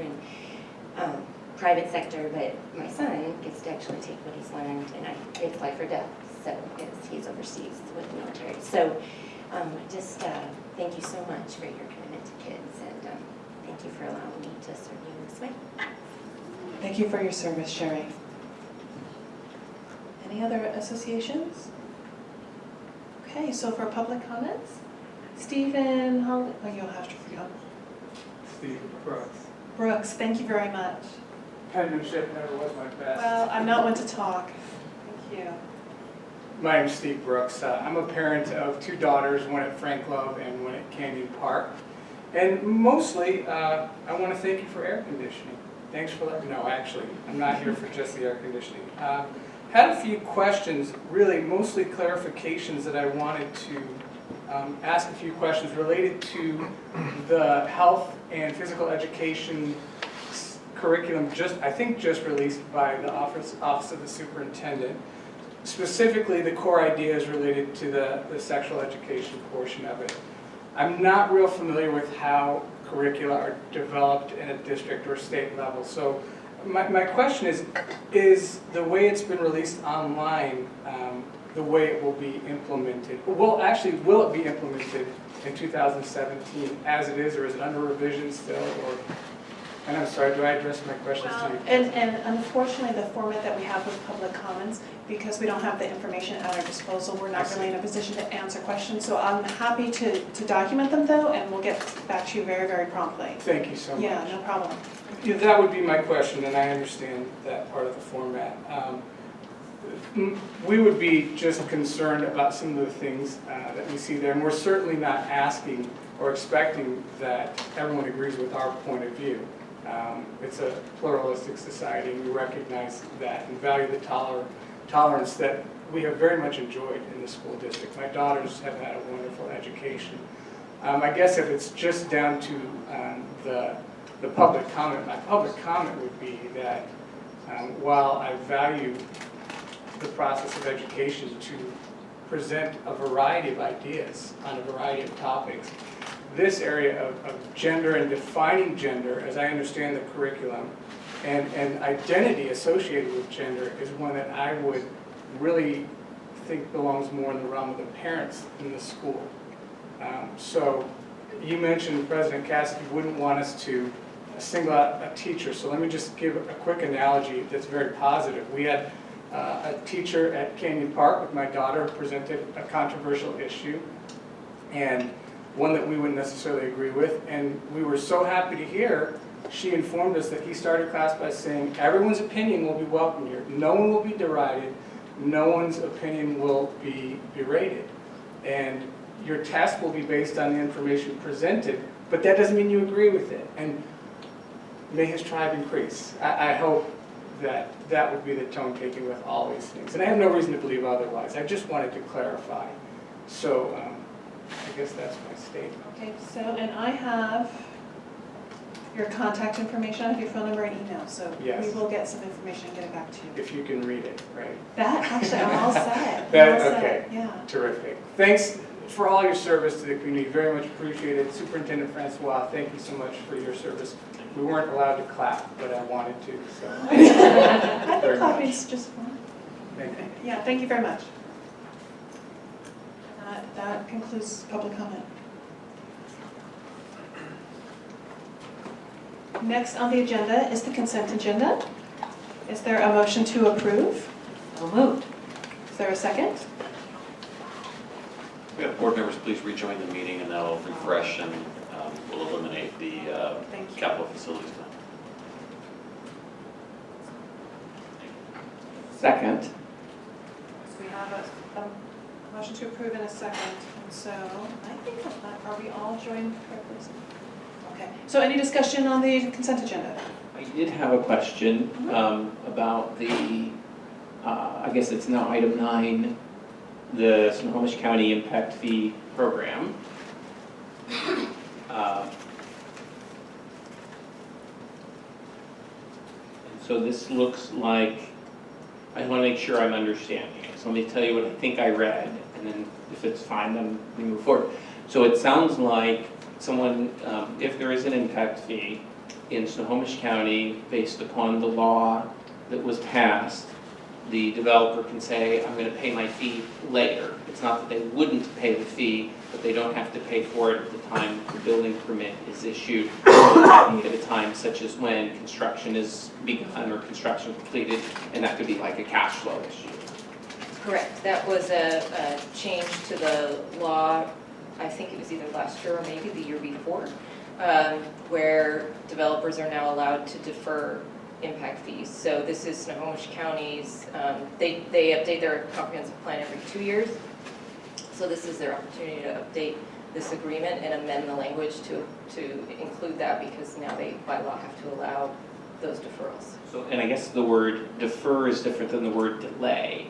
and private sector, but my son gets to actually take what he's learned, and it's life or death, so as he's overseas with the military. So just thank you so much for your commitment to kids, and thank you for allowing me to serve you in this way. Thank you for your service, Sherry. Any other associations? Okay, so for public comments, Stephen, oh, you'll have to forget. Steve Brooks. Brooks, thank you very much. Penmanship never was my best. Well, I'm not one to talk. Thank you. My name's Steve Brooks. I'm a parent of 2 daughters, one at Frank Love and one at Canyon Park. And mostly, I want to thank you for air conditioning. Thanks for letting me know, actually. I'm not here for just the air conditioning. Had a few questions, really mostly clarifications that I wanted to ask a few questions related to the health and physical education curriculum I think just released by the Office of the Superintendent. Specifically, the core ideas related to the sexual education portion of it. I'm not real familiar with how curricula are developed in a district or state level. So my question is the way it's been released online, the way it will be implemented? Well, actually, will it be implemented in 2017 as it is, or is it under revision still? Or, and I'm sorry, do I address my questions to you? And unfortunately, the format that we have with public comments, because we don't have the information at our disposal, we're not really in a position to answer questions. So I'm happy to document them though, and we'll get back to you very, very promptly. Thank you so much. Yeah, no problem. Yeah, that would be my question, and I understand that part of the format. We would be just concerned about some of the things that we see there, and we're certainly not asking or expecting that everyone agrees with our point of view. It's a pluralistic society, and we recognize that and value the tolerance that we have very much enjoyed in the school district. My daughters have had a wonderful education. I guess if it's just down to the public comment, my public comment would be that while I value the process of education to present a variety of ideas on a variety of topics, this area of gender and defining gender, as I understand the curriculum, and identity associated with gender is one that I would really think belongs more in the realm of the parents in the school. So you mentioned, President Cassidy wouldn't want us to single out a teacher, so let me just give a quick analogy that's very positive. We had a teacher at Canyon Park with my daughter presented a controversial issue, and one that we wouldn't necessarily agree with, and we were so happy to hear she informed us that he started class by saying, everyone's opinion will be welcome here. No one will be derided. No one's opinion will be berated. And your test will be based on the information presented, but that doesn't mean you agree with it. And may his tribe increase. I hope that that would be the tone taken with all these things. And I have no reason to believe otherwise. I just wanted to clarify. So I guess that's my statement. Okay, so, and I have your contact information, I have your phone number and email, so Yes. we will get some information and get it back to you. If you can read it, right? That, actually, I'm all set. That- I'm all set, okay. yeah. Terrific. Thanks for all your service to the community. Very much appreciated. Superintendent Francois, thank you so much for your service. We weren't allowed to clap, but I wanted to, so. I think Very clapping much. is just fine. Thank you. Yeah, thank you very much. That concludes public comment. Next on the agenda is the consent agenda. Is there a motion to approve? So moved. Is there a second? We have board members, please rejoin the meeting, and that'll refresh and will eliminate the Thank you. capital facilities fund. Second. So we have a motion to approve in a second. And so I think, are we all joined correctly? Okay, so any discussion on the consent agenda? I did have a question about the, I guess it's now item 9, the Snohomish County Impact Fee Program. And so this looks like, I want to make sure I'm understanding it. So let me tell you what I think I read, and then if it's fine, then we move forward. So it sounds like someone, if there is an impact fee in Snohomish County based upon the law that was passed, the developer can say, I'm going to pay my fee later. It's not that they wouldn't pay the fee, but they don't have to pay for it at the time the building permit is issued, at a time such as when construction is begun or construction completed, and that could be like a cash flow issue. Correct. That was a change to the law, I think it was either last year or maybe the year before, where developers are now allowed to defer impact fees. So this is Snohomish County's, they update their comprehensive plan every 2 years. So this is their opportunity to update this agreement and amend the language to include that, because now they, by law, have to allow those deferrals. So, and I guess the word defer is different than the word delay.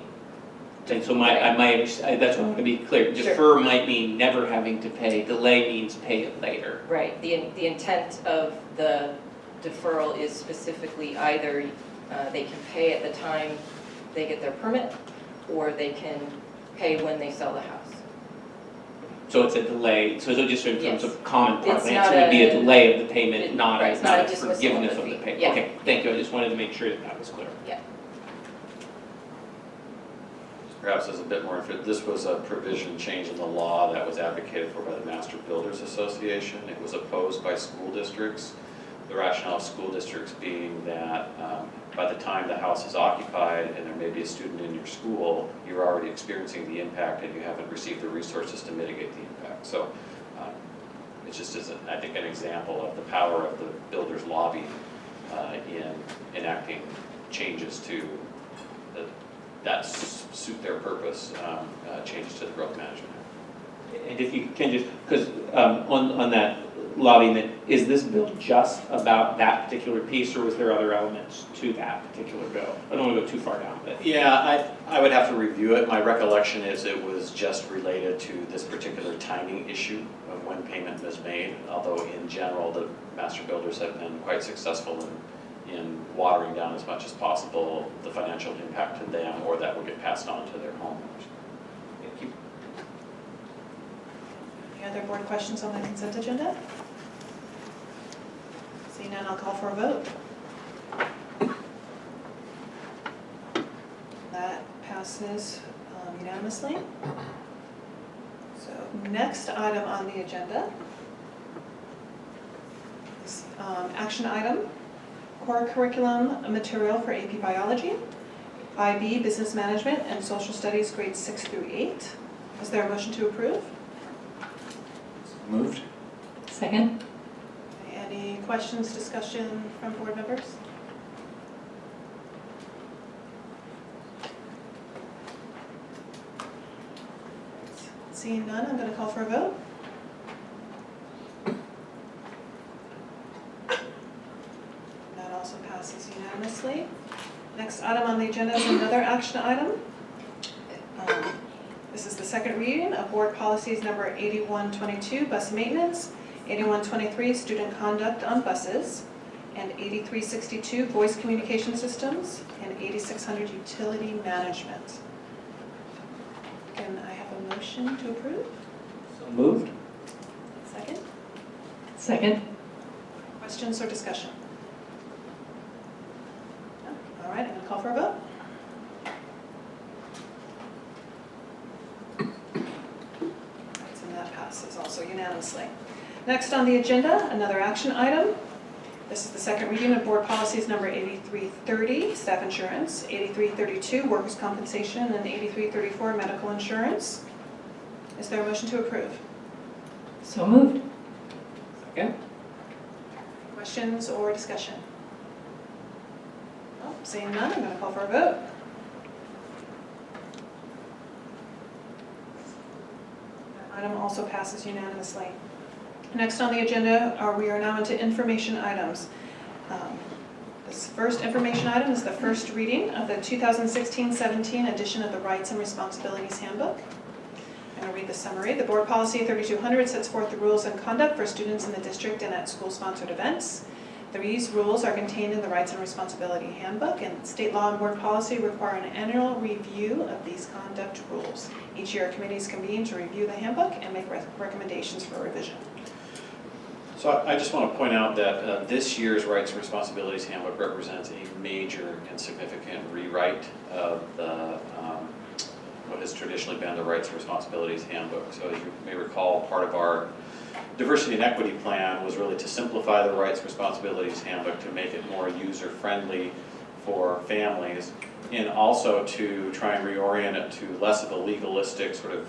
And so that's what I want to be clear. Sure. Defer might mean never having to pay. Delay means pay it later. Right. The intent of the deferral is specifically either they can pay at the time they get their permit, or they can pay when they sell the house. So it's a delay. So just in terms Yes. of common It's parlance, not it would be a a- delay of the payment, not right, a, it's not a not a dismissal of the forgiveness of the fee. payment. Yeah. Okay, thank you. I just wanted to make sure that was clear. Yeah. Perhaps as a bit more, this was a provision change in the law that was advocated for by the Master Builders Association. It was opposed by school districts. The rationale of school districts being that by the time the house is occupied and there may be a student in your school, you're already experiencing the impact and you haven't received the resources to mitigate the impact. So it just is, I think, an example of the power of the builders' lobby in enacting changes to that suit their purpose, changes to the growth management. And if you can just, because on that lobbying, is this bill just about that particular piece, or was there other elements to that particular bill? I don't want to go too far down, but. Yeah, I would have to review it. My recollection is it was just related to this particular timing issue of when payment was made, although in general, the master builders have been quite successful in watering down as much as possible the financial impact to them, or that will get passed on to their homeowners. Thank you. Any other board questions on the consent agenda? Seeing none, I'll call for a vote. That passes unanimously. So next item on the agenda is action item, core curriculum material for AP Biology, IB Business Management and Social Studies grades 6 through 8. Is there a motion to approve? Moved? Second? Any questions, discussion from board members? Seeing none, I'm going to call for a vote. That also passes unanimously. Next item on the agenda is another action item. This is the second reading of board policies number 8122, bus maintenance, 8123, student conduct on buses, and 8362, voice communication systems, and 8600, utility management. Can I have a motion to approve? So moved? Second? Second? Questions or discussion? No? All right, I'm going to call for a vote. And that passes also unanimously. Next on the agenda, another action item. This is the second reading of board policies number 8330, staff insurance, 8332, workers' compensation, and 8334, medical insurance. Is there a motion to approve? So moved. Second? Questions or discussion? Well, seeing none, I'm going to call for a vote. That item also passes unanimously. Next on the agenda, we are now into information items. This first information item is the first reading of the 2016-17 edition of the Rights and Responsibilities Handbook. I'm going to read the summary. The Board Policy 3200 sets forth the rules and conduct for students in the district and at school-sponsored events. These rules are contained in the Rights and Responsibility Handbook, and state law and board policy require an annual review of these conduct rules. Each year, committees convene to review the handbook and make recommendations for revision. So I just want to point out that this year's Rights and Responsibilities Handbook represents a major and significant rewrite of the, what has traditionally been the Rights and Responsibilities Handbook. So as you may recall, part of our Diversity and Equity Plan was really to simplify the Rights and Responsibilities Handbook to make it more user-friendly for families, and also to try and reorient it to less of a legalistic sort of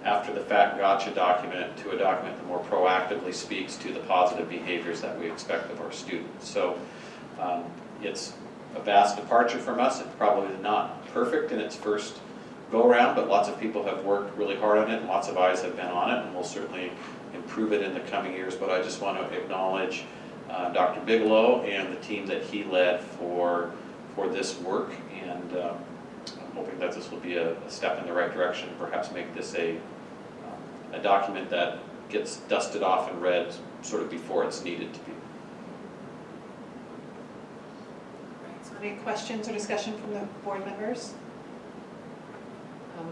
after-the-fact gotcha document to a document that more proactively speaks to the positive behaviors that we expect of our students. So it's a vast departure from us. It's probably not perfect in its first go-around, but lots of people have worked really hard on it, and lots of eyes have been on it, and we'll certainly improve it in the coming years. But I just want to acknowledge Dr. Bigelow and the team that he led for this work, and I'm hoping that this will be a step in the right direction, perhaps make this a document that gets dusted off and read sort of before it's needed to be. So any questions or discussion from the board members?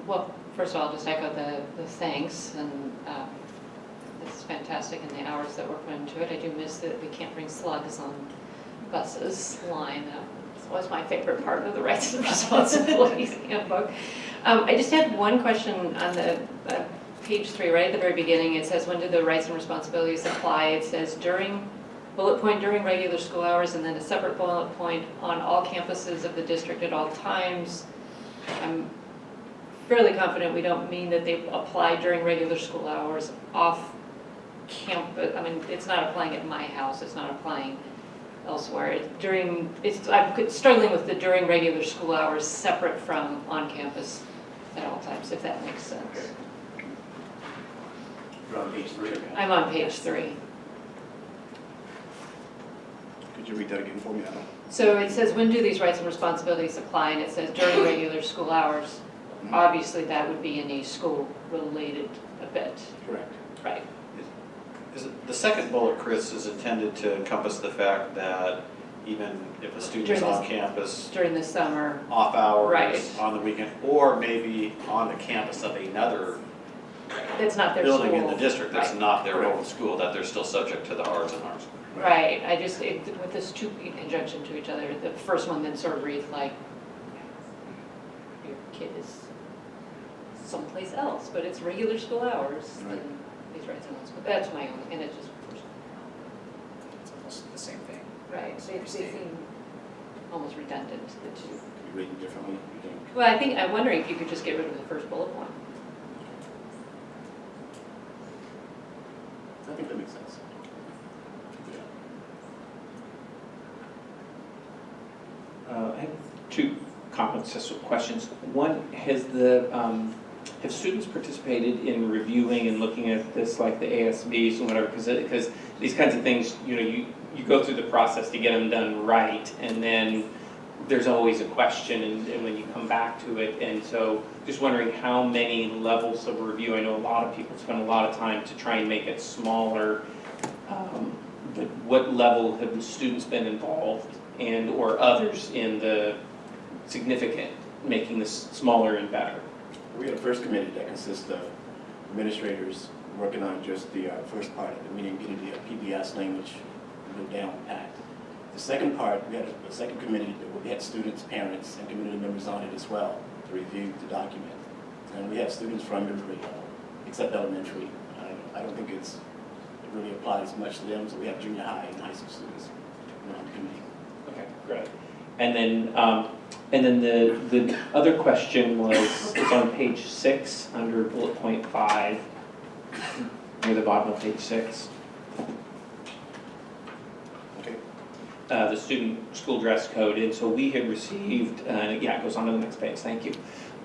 Well, first of all, I'll just echo the thanks, and this is fantastic in the hours that were put into it. I do miss that we can't bring slugs on buses line. That was my favorite part of the Rights and Responsibilities Handbook. I just had one question on the page 3, right at the very beginning. It says, when do the rights and responsibilities apply? It says during, bullet point, during regular school hours, and then a separate bullet point on all campuses of the district at all times. I'm fairly confident we don't mean that they apply during regular school hours off campus. I mean, it's not applying at my house, it's not applying elsewhere. I'm struggling with the during regular school hours separate from on campus at all times, if that makes sense. You're on page 3. I'm on page 3. Could you read that again for me? So it says, when do these rights and responsibilities apply? And it says during regular school hours. Obviously, that would be in a school-related event. Correct. Right. The second bullet, Chris, is intended to encompass the fact that even if a student is on campus During the summer. off hours, Right. on the weekend, or maybe on the campus of another That's not their school. building in the district that's Right. not their own school, that they're still subject to the R's and R's. Right, I just, with this two in conjunction to each other, the first one then sort of reads like your kid is someplace else, but it's regular school hours, Right. then these rights and responsibilities. That's my own, and it's just, It's almost the same thing. right, they seem almost redundant, the two. You read it differently, you think? Well, I'm wondering if you could just get rid of the first bullet point. I think that makes sense. I have 2 comprehensive questions. One, have students participated in reviewing and looking at this, like the ASBs and whatever? Because these kinds of things, you go through the process to get them done right, and then there's always a question and when you come back to it. And so just wondering how many levels of review. I know a lot of people spend a lot of time to try and make it smaller. But what level have the students been involved and or others in the significant making this smaller and better? We had a first committee that consists of administrators working on just the first part of it, meaning getting the PBS language down pat. The second part, we had a second committee that we had students, parents, and community members on it as well to review the document. And we have students from every level, except elementary. I don't think it really applies much to them, so we have junior high and high school students on the committee. Okay, great. And then the other question was, it's on page 6 under bullet point 5, near the bottom of page 6. Okay. The student school dress code, and so we had received, yeah, it goes on to the next page, thank you.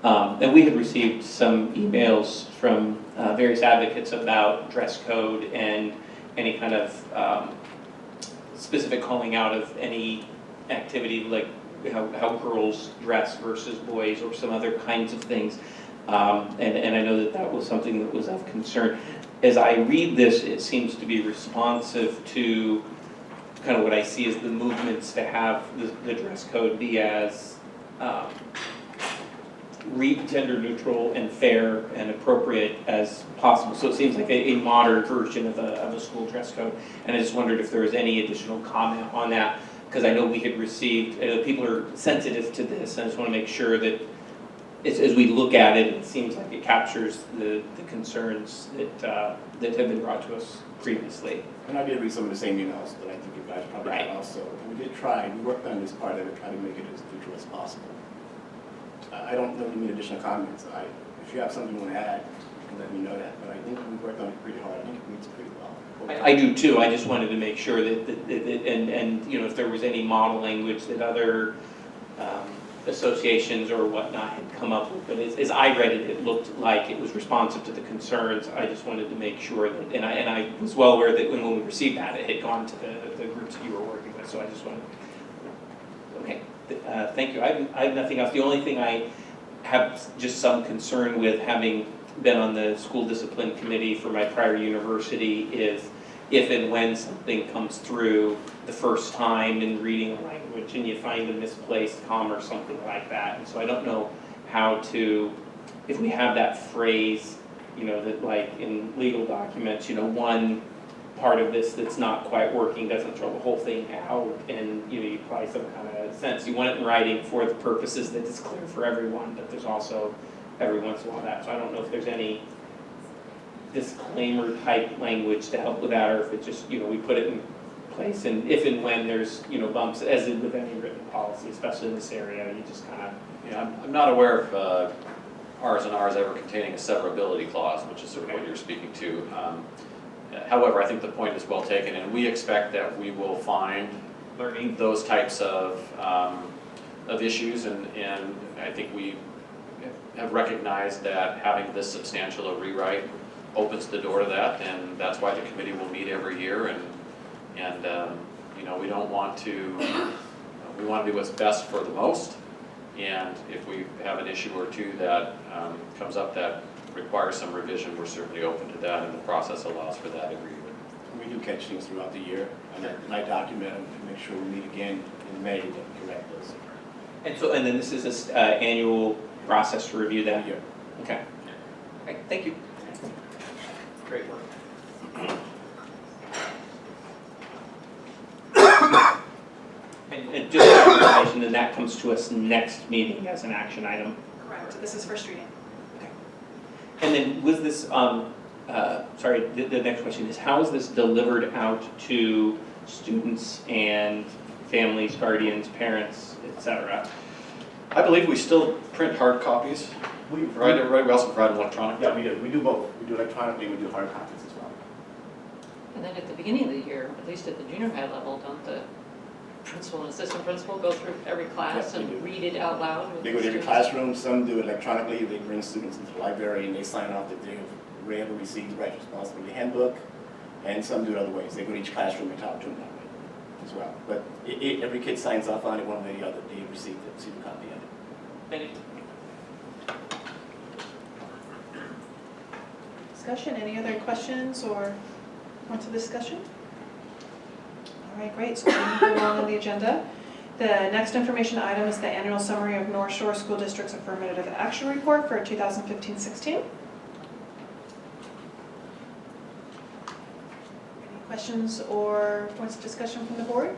And we had received some emails from various advocates about dress code and any kind of specific calling out of any activity like how girls dress versus boys or some other kinds of things. And I know that that was something that was of concern. As I read this, it seems to be responsive to kind of what I see as the movements to have the dress code be as gender neutral and fair and appropriate as possible. So it seems like a modern version of a school dress code. And I just wondered if there was any additional comment on that, because I know we had received, people are sensitive to this, and I just want to make sure that as we look at it, it seems like it captures the concerns that have been brought to us previously. And I did read some of the same emails that I think you guys probably Right. had also. We did try, we worked on this part of it, try to make it as neutral as possible. I don't know if you need additional comments. If you have something you want to add, you can let me know that. But I think we worked on it pretty hard. I think it meets pretty well. I do too. I just wanted to make sure that and you know, if there was any model language that other associations or whatnot had come up with. But as I read it, it looked like it was responsive to the concerns. I just wanted to make sure that, and I was well aware that when we received that, it had gone to the groups that you were working with. So I just wanted. Okay, thank you. I have nothing else. The only thing I have just some concern with, having been on the school discipline committee for my prior university, is if and when something comes through the first time in reading a language and you find a misplaced comma or something like that. And so I don't know how to, if we have that phrase, you know, that like in legal documents, you know, one part of this that's not quite working doesn't throw the whole thing out, and you know, you apply some kind of sense. You want it in writing for the purposes that it's clear for everyone, but there's also every once in a while that. So I don't know if there's any disclaimer type language to help with that, or if it just, you know, we put it in place, and if and when there's, you know, bumps, as in with any written policy, especially in this area, you just kind of. Yeah, I'm not aware of Rs and Rs ever containing a severability clause, which is sort of what you're speaking to. However, I think the point is well taken, and we expect that we will find learning those types of issues, and I think we have recognized that having this substantial a rewrite opens the door to that, and that's why the committee will meet every year, and you know, we don't want to, we want to do what's best for the most, and if we have an issue or two that comes up that requires some revision, we're certainly open to that, and the process allows for that agreement. We do catch things throughout the year, and I document them to make sure we meet again in May to correct those. And so, and then this is this annual process to review that? Yeah. Okay. All right, thank you. Great work. And just for information, then that comes to us next meeting as an action item. Correct. This is first reading. And then was this, sorry, the next question is, how is this delivered out to students and families, guardians, parents, et cetera? I believe we still print hard copies. We Provide everybody, we also provide electronic. Yeah, we do. We do both. We do electronically, we do hard copies as well. And then at the beginning of the year, at least at the junior high level, don't the principal and assistant principal go through every class Yes, they do. and read it out loud? with They go the to every students? classroom, some do it electronically, they bring students into the library and they sign off that they have read or received the right responsibility handbook, and some do it other ways. They go to each classroom and talk to them that way as well. But every kid signs off on it one way or the other, they receive a copy of it. Thank you. Discussion, any other questions or points of discussion? All right, great, so we'll move along on the agenda. The next information item is the annual summary of Northshore School District's affirmative action report for 2015-16. Any questions or points of discussion from the board?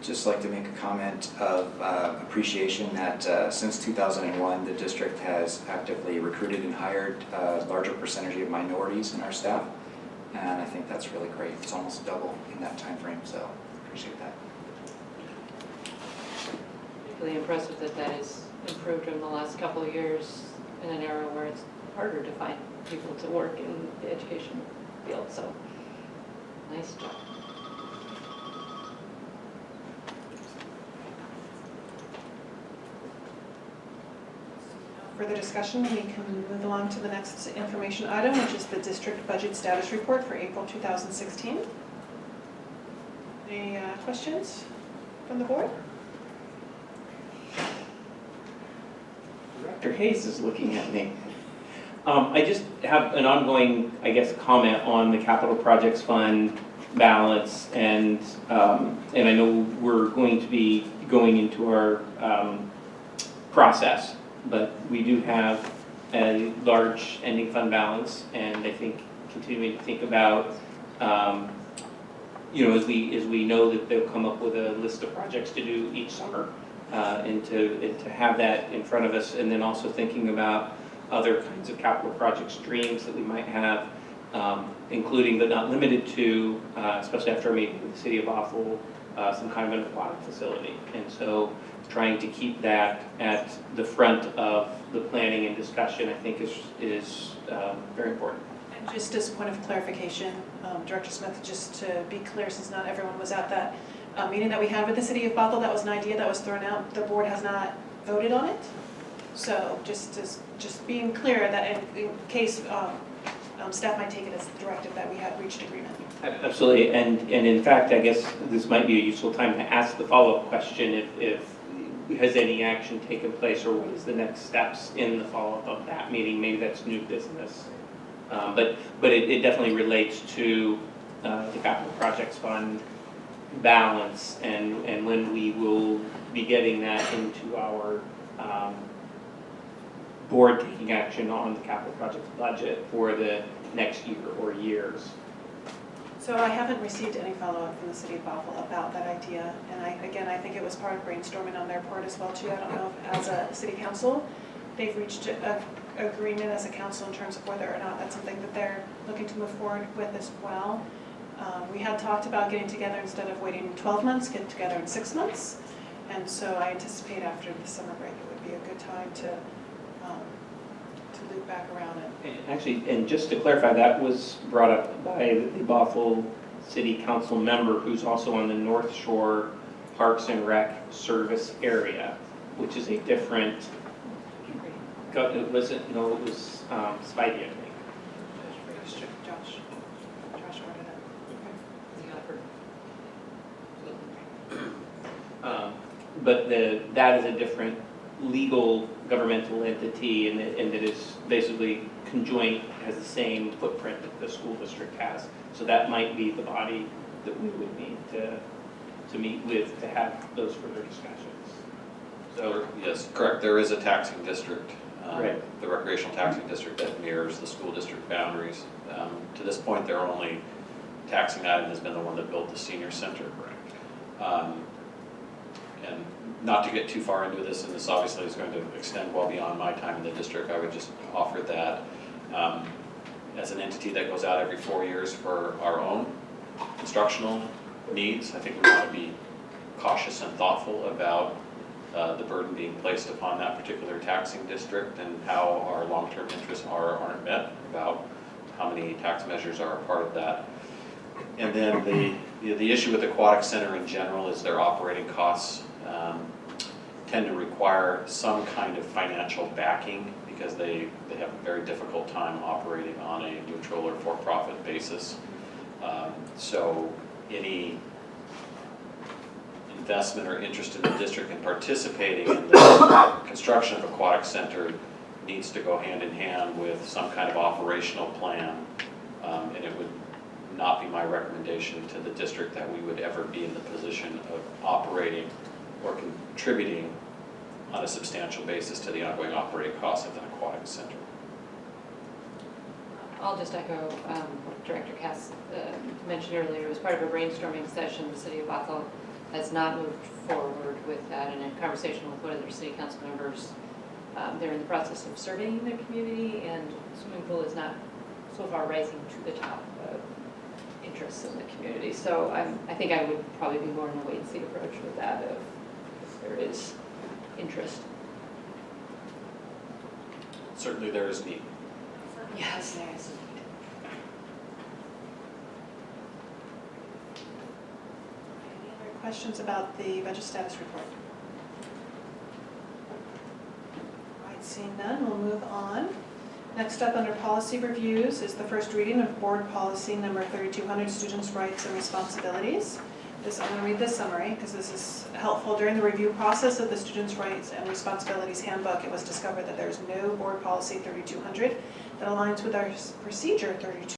Just like to make a comment of appreciation that since 2001, the district has actively recruited and hired a larger percentage of minorities in our staff. And I think that's really great. It's almost double in that time frame, so appreciate that. Really impressive that that has improved in the last couple of years in an era where it's harder to find people to work in the education field, so nice job. Further discussion, we can move along to the next information item, which is the district budget status report for April 2016. Any questions from the board? Dr. Hayes is looking at me. I just have an ongoing, I guess, comment on the capital projects fund balance, and I know we're going to be going into our process, but we do have a large ending fund balance, and I think continuing to think about, you know, as we know that they'll come up with a list of projects to do each summer, and to have that in front of us, and then also thinking about other kinds of capital project streams that we might have, including but not limited to, especially after our meeting with the City of Bothell, some kind of an aquatic facility. And so trying to keep that at the front of the planning and discussion, I think is very important. And just as a point of clarification, Director Smith, just to be clear, since not everyone was at that meeting that we had with the City of Bothell, that was an idea that was thrown out. The board has not voted on it. So just being clear that in case staff might take it as a directive that we had reached agreement. Absolutely, and in fact, I guess this might be a useful time to ask the follow-up question if has any action taken place, or what is the next steps in the follow-up of that meeting? Maybe that's new business. But it definitely relates to the capital projects fund balance and when we will be getting that into our board taking action on the capital projects budget for the next year or years. So I haven't received any follow-up from the City of Bothell about that idea. And I think it was part of brainstorming on their part as well too. I don't know if as a city council, they've reached an agreement as a council in terms of whether or not that's something that they're looking to move forward with as well. We had talked about getting together instead of waiting 12 months, get together in 6 months. And so I anticipate after the summer break, it would be a good time to loop back around it. Actually, and just to clarify, that was brought up by the Bothell City Council member who's also on the Northshore Parks and Rec Service area, which is a different, it wasn't, no, it was Spidey, I think. Josh ordered it. But that is a different legal governmental entity, and that is basically conjoined, has the same footprint that the school district has. So that might be the body that we would need to meet with to have those further discussions. So Yes, correct, there is a taxing district, Right. the recreational taxing district that mirrors the school district boundaries. To this point, their only taxing item has been the one that built the senior center. And not to get too far into this, and this obviously is going to extend well beyond my time in the district, I would just offer that as an entity that goes out every 4 years for our own instructional needs, I think we want to be cautious and thoughtful about the burden being placed upon that particular taxing district and how our long-term interests are or aren't met, about how many tax measures are a part of that. And then the issue with Aquatic Center in general is their operating costs tend to require some kind of financial backing because they have a very difficult time operating on a neutral or for-profit basis. So any investment or interest in the district in participating in the construction of Aquatic Center needs to go hand in hand with some kind of operational plan, and it would not be my recommendation to the district that we would ever be in the position of operating or contributing on a substantial basis to the ongoing operating costs of an aquatic center. I'll just echo what Director Cass mentioned earlier. It was part of a brainstorming session. The City of Bothell has not moved forward with that, and in conversation with one of their city council members, they're in the process of surveying the community, and swimming pool is not so far rising to the top of interests in the community. So I think I would probably be more in a wait-and-see approach with that if there is interest. Certainly there is need. Yes. Any other questions about the budget status report? All right, seeing none, we'll move on. Next up under policy reviews is the first reading of board policy number 3200, students' rights and responsibilities. I'm going to read this summary because this is helpful. During the review process of the Students' Rights and Responsibilities Handbook, it was discovered that there's no board policy 3200 that aligns with our procedure 3200.